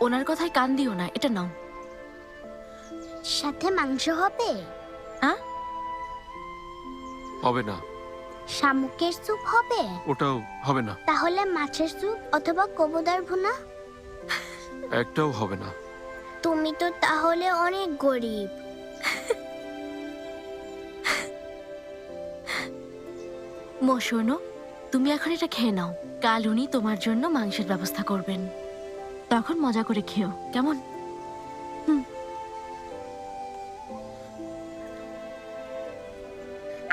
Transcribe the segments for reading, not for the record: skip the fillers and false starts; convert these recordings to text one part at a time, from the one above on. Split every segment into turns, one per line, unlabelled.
ওনার কথায় কান দিও না, এটা নাও।
সাথে মাংস হবে?
হবে না।
শামুকের স্যুপ হবে?
ওটাও হবে না।
তাহলে মাছের স্যুপ অথবা কবুতর ভুনা?
একটাও হবে না।
তুমি তো তাহলে অনেক গরিব।
মো শোনো, তুমি এখন এটা খেয়ে নাও। কাল উনি তোমার জন্য মাংসের ব্যবস্থা করবেন, তখন মজা করে খেও, কেমন?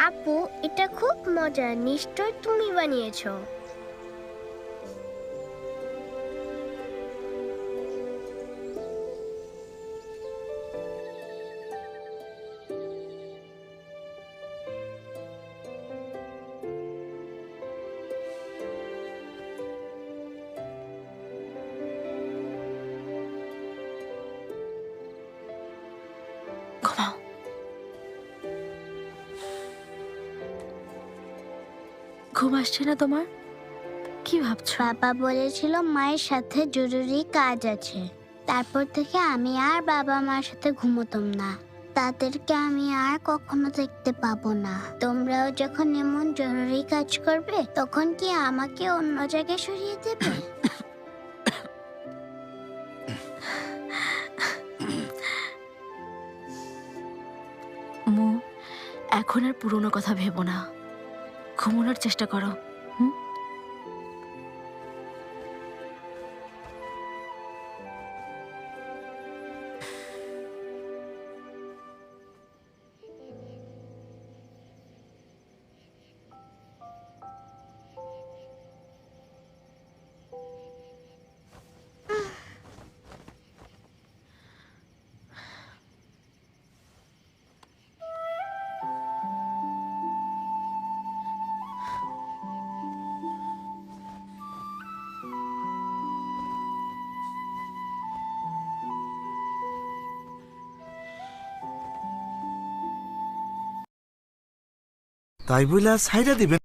আপু, এটা খুব মজা, নিশ্চয় তুমি বানিয়েছো।
ঘুমাও। ঘুম আসছে না তোমার? কি ভাবছো?
বাবা বলেছিল মায়ের সাথে জরুরি কাজ আছে। তারপর থেকে আমি আর বাবা মার সাথে ঘুমোতাম না। তাদেরকে আমি আর কখনো দেখতে পাবো না। তোমরাও যখন এমন জরুরি কাজ করবে, তখন কি আমাকে অন্য জায়গায় সরিয়ে দেবে?
মো, এখন আর পুরনো কথা ভেবো না, ঘুমানোর চেষ্টা করো।
তাই বইলা ছাইরা দিবেন?